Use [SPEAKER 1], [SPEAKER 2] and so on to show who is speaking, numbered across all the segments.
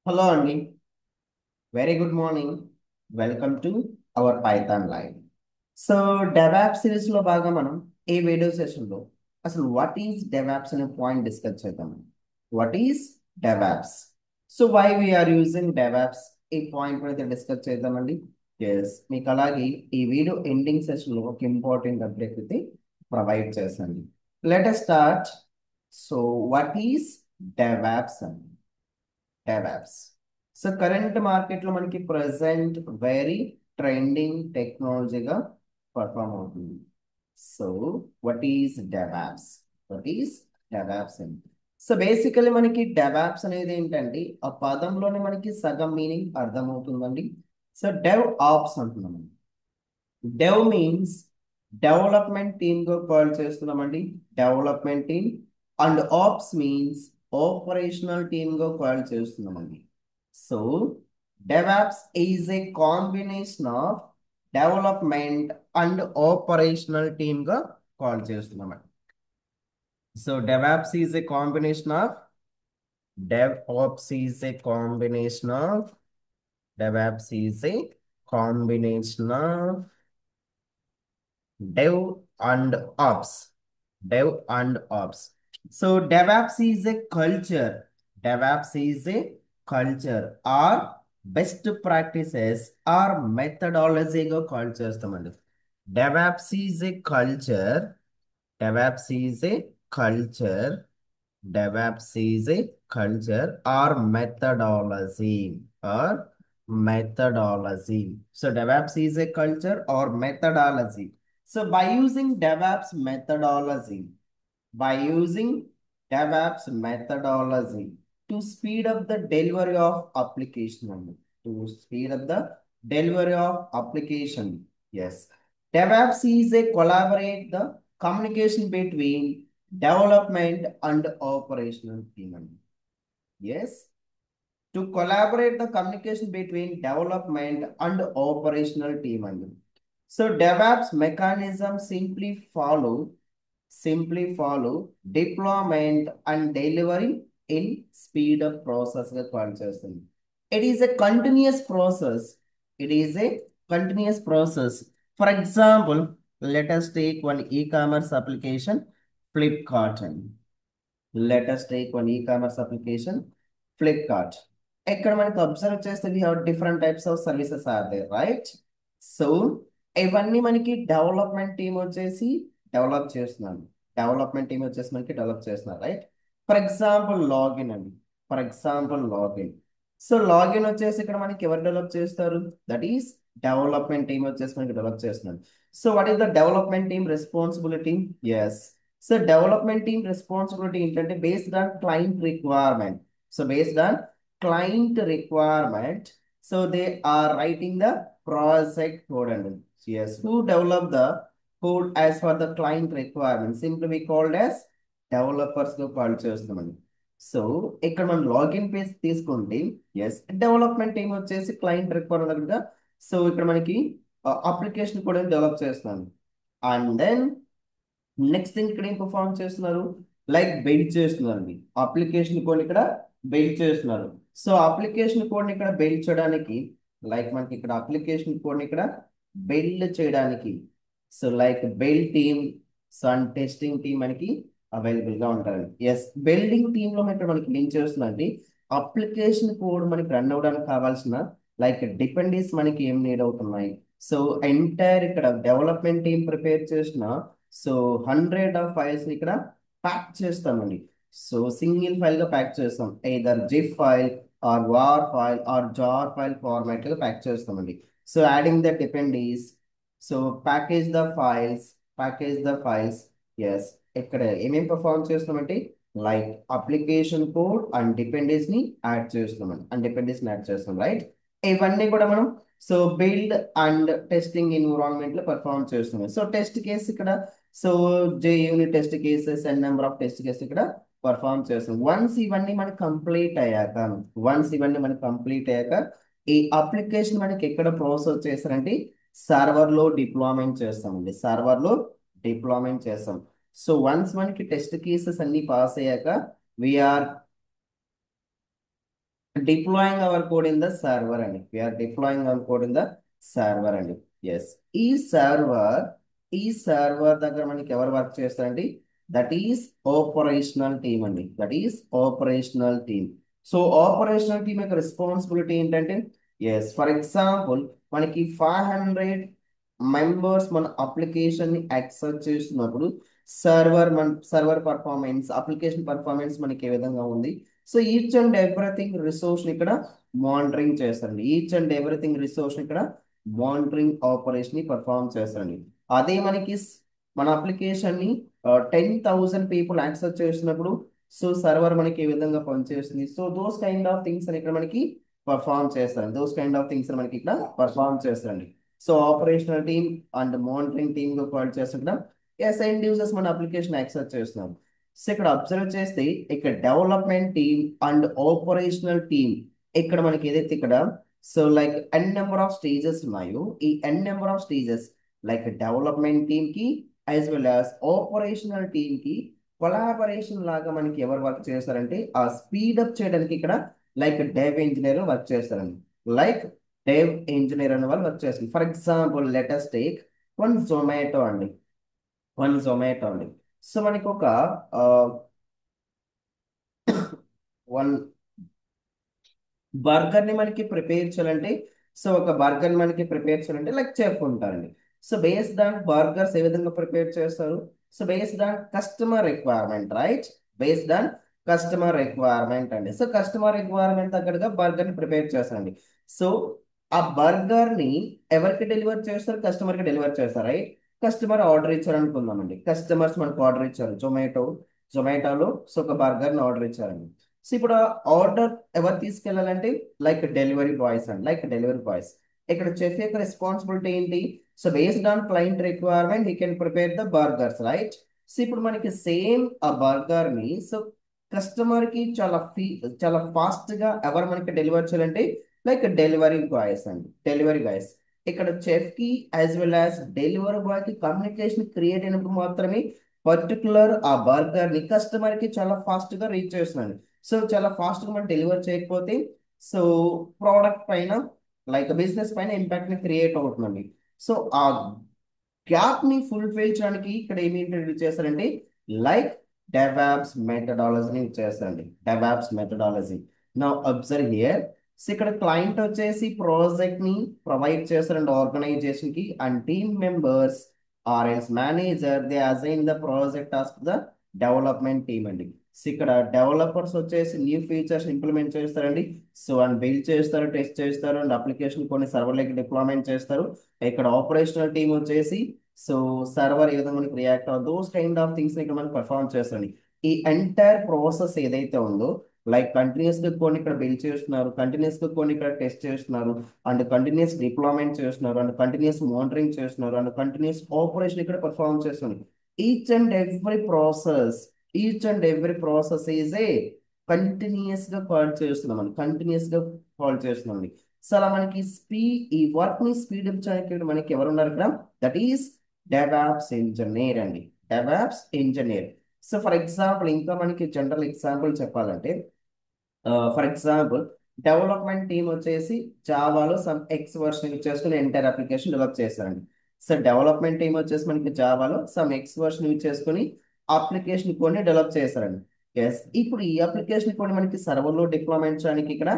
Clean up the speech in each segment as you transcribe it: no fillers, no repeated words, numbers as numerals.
[SPEAKER 1] Hello అండి. Very good morning. Welcome to our Python live. So DevOps సిరీస్లో భాగంగా మనం ఈ వీడియో సెషన్లో అసలు వాట్ ఈస్ డెవాప్స్ అనే పాయింట్ డిస్కస్ చేద్దాం. What is DevOps? So why we are using DevOps, ఈ పాయింట్ అయితే డిస్కస్ చేద్దామండి. ఎస్, మీకు అలాగే ఈ వీడియో ఎండింగ్ సెషన్లో ఒక ఇంపార్టెంట్ అప్డేట్ అయితే ప్రొవైడ్ చేస్తాను. Let us start. So what is DevOps అండి? డెవాప్స్. సో కరెంట్ మార్కెట్లో మనకి ప్రజెంట్ వెరీ ట్రెండింగ్ టెక్నాలజీగా పర్ఫామ్ అవుతుంది. So what is DevOps? What is DevOps అండి? సో బేసికలీ మనకి డెవాప్స్ అనేది ఏంటంటే ఆ పదంలోనే మనకి సగం మీనింగ్ అర్థమవుతుందండి. సో డెవ్ ఆప్స్ అంటున్నాం. డెవ్ మీన్స్ డెవలప్మెంట్ టీమ్ గా కాల్ చేస్తున్నామండి. డెవలప్మెంట్ team. And ops means operational team గా కాల్ చేస్తున్నామండి. So DevOps is a combination of development and operational team గా కాల్ చేస్తున్నామండి. So DevOps is a combination of DevOps is a combination of DevOps is a combination of dev and ops. Dev and ops. So DevOps is a culture. DevOps is a culture or best practices or methodology go cultures. DevOps is a culture. DevOps is a culture. DevOps is a culture or methodology or methodology. So DevOps is a culture or methodology. So by using by using DevOps methodology to speed up the delivery of application, to speed up the delivery of application. Yes, DevOps is a collaborate the communication between development and operational team. Yes, to collaborate the communication between development and operational team. So DevOps mechanism simply follow deployment and delivery in speed up process గా call చేస్తుంది. It is a continuous process. It is a continuous process. For example, let us take one e-commerce application, Flipkart. Let us take one e-commerce application, Flipkart. ఇక్కడ మనకి observe చేస్తే we have different types of services are there, right? So ఇవన్నీ మనకి development team వచ్చేసి మనకి develop చేస్తున్నారు, right? For example login అండి. For example login. So login వచ్చేసి ఇక్కడ మనకి ఎవరు డెవలప్ చేస్తారు? దట్ ఈస్ డెవలప్మెంట్ టీమ్ వచ్చేసి మనకి డెవలప్ చేస్తున్నారు. So what is the development team responsibility? Yes. So development team responsibility ఏంటంటే based on client requirement. So based on client requirement, so they are writing the project code అండి. Yes, who develop the code as per the client requirement, simply we called as developers గా call చేస్తున్నామండి. So ఇక్కడ మనం login page తీసుకుంటే yes, development team వచ్చేసి client requirement గా so ఇక్కడ మనకి అప్లికేషన్ కూడా డెవలప్ చేస్తున్నాను. అండ్ దెన్ నెక్స్ట్ థింగ్ ఇక్కడ ఏం పర్ఫార్మ్ చేస్తున్నారు? లైక్ బిల్డ్ చేస్తున్నారండి. అప్లికేషన్ కోడ్ ఇక్కడ బిల్డ్ చేస్తున్నారు. సో అప్లికేషన్ కోడ్ ఇక్కడ బిల్డ్ చేయడానికి లైక్ మనకి ఇక్కడ అప్లికేషన్ కోడ్ ఇక్కడ బిల్డ్ చేయడానికి so like build team, so and testing team మనకి అవైలబుల్ గా ఉంటారండి. ఎస్, బిల్డింగ్ టీమ్ లో ఇక్కడ మనకి ఏం చేస్తుందండి? అప్లికేషన్ కోడ్ మనకి రన్ అవ్వడానికి కావాల్సిన లైక్ డిపెండెన్స్ మనకి ఏం నీడ్ అవుతున్నాయి. సో ఎంటైర్ ఇక్కడ డెవలప్మెంట్ టీమ్ ప్రిపేర్ చేసిన సో 100 ఆఫ్ ఫైల్స్ ఇక్కడ ప్యాక్ చేస్తామండి. సో సింగిల్ ఫైల్ గా ప్యాక్ చేస్తాం. either zip file or war file or jar file format గా ప్యాక్ చేస్తామండి. So adding the dependence, so package the files. Yes, ఇక్కడ ఏమేమి perform చేస్తామంటే like application code and dependence ని add చేస్తున్నాం, right? ఇవన్నీ కూడా మనం so build and testing environment లో పర్ఫార్మ్ చేస్తున్నాం. సో టెస్ట్ కేసు ఇక్కడ so unit test cases and number of test case ఇక్కడ పర్ఫార్మ్ చేస్తాం. వన్స్ ఇవన్నీ మనకి కంప్లీట్ అయ్యాక ఈ అప్లికేషన్ మనకి ఎక్కడ ప్రాసెస్ చేస్తారంటే సర్వర్లో డిప్లాయ్మెంట్ చేస్తాం. సో వన్స్ మనకి టెస్ట్ కేసెస్ అన్ని పాస్ అయ్యాక we are deploying our code in the server అండి. We are deploying our code in the server అండి. ఎస్ ఈ సర్వర్ దగ్గర మనకి ఎవరు వర్క్ చేస్తారండి? దట్ ఈస్ ఆపరేషనల్ టీమ్ అండి. That is operational team. So operational team యొక్క రెస్పాన్సిబిలిటీ ఏంటంటే, ఎస్ ఫర్ ఎగ్జాంపుల్ మనకి 500 మెంబర్స్ మన అప్లికేషన్ ని యాక్సెస్ చేస్తున్నప్పుడు సర్వర్ పర్ఫార్మెన్స్, అప్లికేషన్ పర్ఫార్మెన్స్ మనకి ఏ విధంగా ఉంది. So each and everything resource ఇక్కడ మానిటరింగ్ చేస్తారండి. ఈచ్ అండ్ ఎవ్రీథింగ్ రిసోర్స్ ఇక్కడ మానిటరింగ్ ఆపరేషన్ ని పర్ఫార్మ్ చేస్తారండి. అదే మనకి మన అప్లికేషన్ ని 10,000 పీపుల్ యాక్సెస్ చేస్తున్నప్పుడు సో సర్వర్ మనకి ఏ విధంగా పనిచేస్తుంది. So those kind of things అని ఇక్కడ మనకి పర్ఫార్మ్ చేస్తారండి. దోస్ కైండ్ ఆఫ్ థింగ్స్ మనకి ఇక్కడ పర్ఫార్మ్ చేస్తారండి. So operational team and monitoring team గా కాల్ చేస్తుంటాం. ఎస్ ఎండ్ యూజర్స్ మన అప్లికేషన్ యాక్సెస్ చేస్తున్నాం. సో ఇక్కడ అబ్జర్వ్ చేస్తే ఇక్కడ development team and operational team ఇక్కడ మనకి ఏదైతే ఇక్కడ so like N number of stages ఉన్నాయో ఈ N number of stages like development team కి as well as operational team కి కొలాబరేషన్ లాగా మనకి ఎవరు వర్క్ చేస్తారంటే ఆ స్పీడప్ చేయడానికి ఇక్కడ లైక్ డెవ్ ఇంజనీర్ వర్క్ చేస్తారండి. లైక్ డెవ్ ఇంజనీర్ అనే వాళ్ళు వర్క్ చేస్తారు. For example latest take one Zomato అండి. సో మనకి ఒక వన్ బర్గర్ ని మనకి ప్రిపేర్ చేయాలంటే సో ఒక బర్గర్ మనకి ప్రిపేర్ చేయాలంటే లైక్ చెఫ్ ఉంటారండి. సో బేస్డ్ ఆన్ బర్గర్స్ ఏ విధంగా ప్రిపేర్ చేస్తారు? So based on customer requirement, right? Based on customer requirement అండి. సో కస్టమర్ రిక్వైర్మెంట్ తగ్గట్టుగా బర్గర్ ని ప్రిపేర్ చేస్తారండి. సో ఆ బర్గర్ ని ఎవరికి డెలివర్ చేస్తారు? కస్టమర్ కి డెలివర్ చేస్తారు, రైట్? కస్టమర్ ఆర్డర్ ఇచ్చారు అనుకుందామండి. కస్టమర్స్ మనకు ఆర్డర్ ఇచ్చారు జొమాటోలో సో ఒక బర్గర్ ని ఆర్డర్ ఇచ్చారండి. సో ఇప్పుడు ఆర్డర్ ఎవరు తీసుకెళ్ళాలంటే లైక్ డెలివరీ బాయ్స్ అండి. లైక్ డెలివరీ బాయ్స్ ఇక్కడ చెఫ్ యొక్క రెస్పాన్సిబిలిటీ ఏంటి? So based on client requirement he can prepare the burgers, right? So ఇప్పుడు మనకి సేమ్ ఆ బర్గర్ ని సో కస్టమర్ కి చాలా ఫాస్ట్ గా ఎవరు మనకి డెలివర్ చేయాలంటే లైక్ డెలివరీ బాయ్స్ అండి. డెలివరీ బాయ్స్ ఇక్కడ చెఫ్ కి as well as delivery boy కి కమ్యూనికేషన్ క్రియేట్ అయినప్పుడు మాత్రమే పర్టికులర్ ఆ బర్గర్ ని కస్టమర్ కి చాలా ఫాస్ట్ గా రీచ్ చేస్తున్నాడు. సో చాలా ఫాస్ట్ గా మనం డెలివర్ చేయకపోతే సో ప్రోడక్ట్ పైన లైక్ బిజినెస్ పైన ఇంపాక్ట్ ని క్రియేట్ అవుతుందండి. సో ఆ గ్యాప్ ని ఫుల్ఫిల్ చేయడానికి ఇక్కడ ఏమి ఇంట్రడ్యూస్ చేస్తారంటే లైక్ డెవాప్స్ మెథడాలజీని యూజ్ చేస్తారండి. DevOps methodology. నా అబ్జర్వ్ హియర్. సో ఇక్కడ క్లయింట్ వచ్చేసి ప్రాజెక్ట్ ని ప్రొవైడ్ చేస్తారండి ఆర్గనైజేషన్ కి and team members or else manager they assign the project task the development team అండి. సో ఇక్కడ డెవలపర్స్ వచ్చేసి న్యూ ఫీచర్స్ ఇంప్లిమెంట్ చేస్తారండి. సో అండ్ బిల్డ్ చేస్తారు, టెస్ట్ చేస్తారు అండ్ అప్లికేషన్ కొన్ని సర్వర్లకి డిప్లాయ్మెంట్ చేస్తారు. ఇక్కడ ఆపరేషనల్ టీమ్ వచ్చేసి సో సర్వర్ ఏ విధంగా మనకి రియాక్ట్ అవ్వదు దోస్ కైండ్ ఆఫ్ థింగ్స్ ఇక్కడ మనం పర్ఫార్మ్ చేస్తుంది. ఈ ఎంటైర్ ప్రాసెస్ ఏదైతే ఉందో లైక్ కంటిన్యూస్ గా కొన్ని ఇక్కడ బిల్డ్ చేస్తున్నారు, కంటిన్యూస్ గా కొన్ని ఇక్కడ టెస్ట్ చేస్తున్నారు అండ్ కంటిన్యూస్ డిప్లాయ్మెంట్ చేస్తున్నారు అండ్ కంటిన్యూస్ మానిటరింగ్ చేస్తున్నారు అండ్ కంటిన్యూస్ ఆపరేషన్ ఇక్కడ పర్ఫార్మ్ చేస్తుంది. Each and every process is a continuous గా కాల్ చేస్తున్నాం అండి. కంటిన్యూస్ గా కాల్ చేస్తున్నాం అండి. సో అలా మనకి ఈ వర్క్ ని స్పీడ్ అప్ చేయడానికి మనకి ఎవరు ఉన్నారు ఇక్కడ? దట్ ఈస్ డెవాప్స్ ఇంజనీర్ అండి. DevOps engineer. So for example ఇంకా మనకి జనరల్ ఎగ్జాంపుల్ చెప్పాలంటే ఫర్ ఎగ్జాంపుల్ డెవలప్మెంట్ టీమ్ వచ్చేసి జావాలో సమ్ ఎక్స్ వర్షన్ యూజ్ చేసుకుని ఎంటైర్ అప్లికేషన్ డెవలప్ చేశారండి. సో డెవలప్మెంట్ టీమ్ వచ్చేసి మనకి జావాలో సమ్ ఎక్స్ వర్షన్ యూజ్ చేసుకుని అప్లికేషన్ కొన్ని డెవలప్ చేశారండి. ఎస్ ఇప్పుడు ఈ అప్లికేషన్ కొన్ని మనకి సర్వర్లో డిప్లాయ్మెంట్ చేయడానికి ఇక్కడ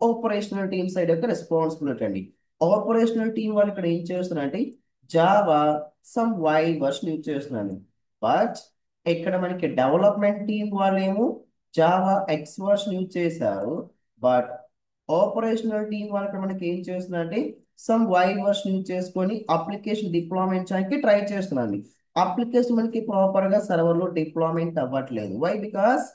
[SPEAKER 1] ఆపరేషనల్ టీమ్ సైడ్ యొక్క రెస్పాన్సిబిలిటీ అండి. ఆపరేషనల్ టీం వాళ్ళు ఇక్కడ ఏం చేస్తున్నారంటే Java some Y version use చేస్తున్నాను. బట్ ఇక్కడ మనకి డెవలప్మెంట్ టీం వాళ్ళు ఏమో జావా ఎక్స్ వర్షన్ యూజ్ చేశారు. బట్ ఆపరేషనల్ టీం వాళ్ళు ఇక్కడ మనకి ఏం చేస్తున్నారంటే సమ్ వై వర్షన్ యూజ్ చేసుకొని అప్లికేషన్ డిప్లాయ్మెంట్ చేయడానికి ట్రై చేస్తున్నాను. అప్లికేషన్ మనకి ప్రాపర్ గా సర్వర్ లో డిప్లాయ్మెంట్ అవ్వట్లేదు. Why? Because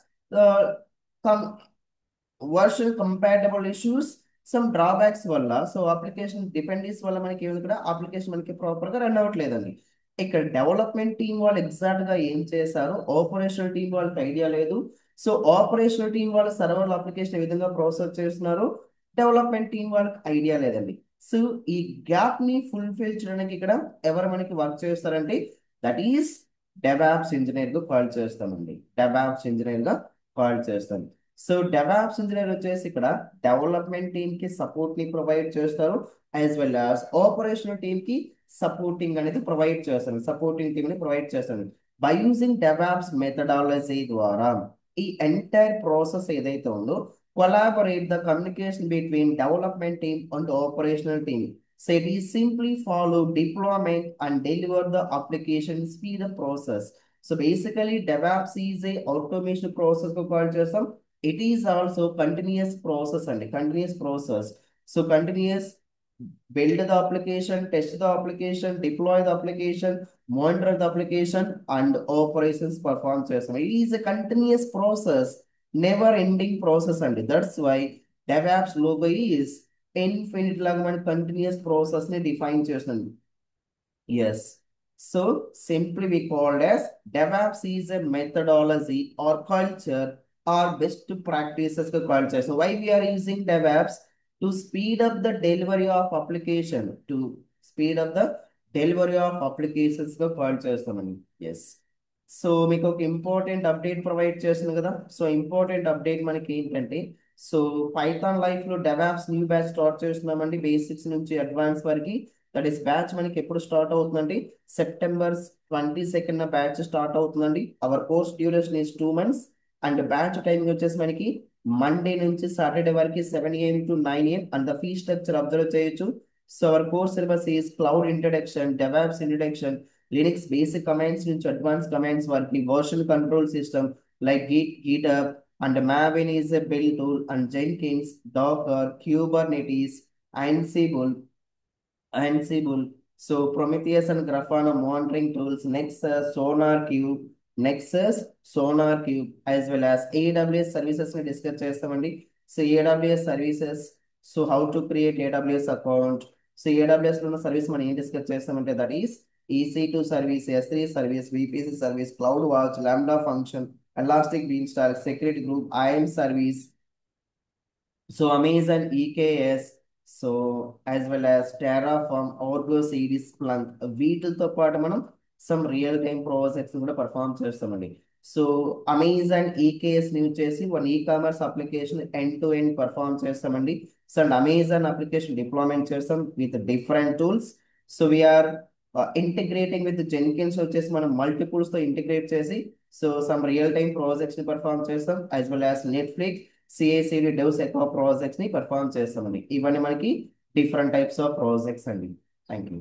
[SPEAKER 1] version compatible issues some drawbacks వల్ల సో అప్లికేషన్ డిపెండెన్స్ వల్ల మనకి ఏమి ఇక్కడ అప్లికేషన్ మనకి ప్రాపర్ గా రన్ అవ్వట్లేదండి. ఇక్కడ డెవలప్మెంట్ టీం వాళ్ళు ఎగ్జాక్ట్ గా ఏం చేశారు ఆపరేషనల్ టీం వాళ్ళకి ఐడియా లేదు. సో ఆపరేషనల్ టీం వాళ్ళు సర్వర్ అప్లికేషన్ ఏ విధంగా ప్రాసెస్ చేస్తున్నారు డెవలప్మెంట్ టీం వాళ్ళకి ఐడియా లేదండి. సో ఈ గ్యాప్ ని ఫుల్ఫిల్ చేయడానికి ఇక్కడ ఎవరు మనకి వర్క్ చేస్తారంటే దట్ ఈస్ డెవాప్స్ ఇంజనీర్ గా కాల్ చేస్తామండి. డెవాప్స్ ఇంజనీర్ గా కాల్ చేస్తాం. సో డెవాప్స్ ఇంజనీర్ వచ్చేసి ఇక్కడ డెవలప్మెంట్ టీమ్ కి సపోర్ట్ ని ప్రొవైడ్ చేస్తారు, as well as operational team కి సపోర్టింగ్ అనేది ప్రొవైడ్ చేస్తాను, సపోర్టింగ్ టీమ్ ని ప్రొవైడ్ చేస్తాను. బై యూజింగ్ డెవాప్స్ మెథడాలజీ ద్వారా ఈ ఎంటైర్ ప్రాసెస్ ఏదైతే ఉందో collaborate the communication between development team and operational team. So it is simply follow deployment and deliver the application speed up process. So basically DevOps is a automation process కు call చేస్తాం. It is also continuous process అండి, continuous process. So continuous build the application, test the application, deploy the application, monitor the application, and operations perform చేస్తాం. It is a continuous process, never ending process అండి. That's why DevOps logo is infinite లాగా మన continuous process ని define చేస్తుంది. Yes. So simply we called as DevOps is a methodology or culture or best practices ka culture. So why we are using DevOps? To speed up the delivery of application, to speed up the delivery of applications గా call చేస్తామని. Yes. So మీకు ఒక important update provide చేస్తుంది కదా. So important update మనకి ఏంటంటే, so Python life లో DevOps new batch start చేస్తున్నామండి, బేసిక్స్ నుంచి అడ్వాన్స్ వరకు. దట్ ఈస్ బ్యాచ్ మనకి ఎప్పుడు స్టార్ట్ అవుతుందండి, సెప్టెంబర్ 22 బ్యాచ్ స్టార్ట్ అవుతుందండి. Hour course duration is 2 months and batch timing వచ్చేసి మనకి మండే నుంచి సాటర్డే వరకు 7 AM to 9 AM and the fee structure observe చేయొచ్చు. So our course syllabus is cloud introduction, DevOps introduction, Linux basic commands నుంచి advance commands వరకు, version control system like GitHub and Maven is a build tool and Jenkins, Docker, Kubernetes, Ansible, Ansible. So Prometheus and Grafana monitoring tools, Nexus, SonarQube, Nexus, SonarQube, as well as AWS services ని discuss చేస్తామండి. So AWS services, so how to create AWS account. సో AWS లో ఉన్న service మనం ఏం discuss చేస్తామంటే that is EC2 service, S3 service, VPC service, cloud watch, lambda function, elastic beanstalk, security group, IAM service. So Amazon EKS, so as well as Terraform, Argo CD, Splunk, వీటితో పాటు మనం some real time projects కూడా perform చేస్తామండి. So Amazon EKS ని వచ్చేసి one e commerce application end to end perform చేస్తామండి. So and Amazon application deployment చేస్తాం with different tools. So we're integrating with Jenkins వచ్చేసి మనం మల్టిపుల్స్ తో ఇంటిగ్రేట్ చేసి so some real time projects ని perform చేస్తాం, as well as Netflix CICD devs ఎక్కువ projects ని పర్ఫామ్ చేస్తామండి. ఇవన్నీ మనకి డిఫరెంట్ టైప్స్ ఆఫ్ ప్రాజెక్ట్స్ అండి. Thank you.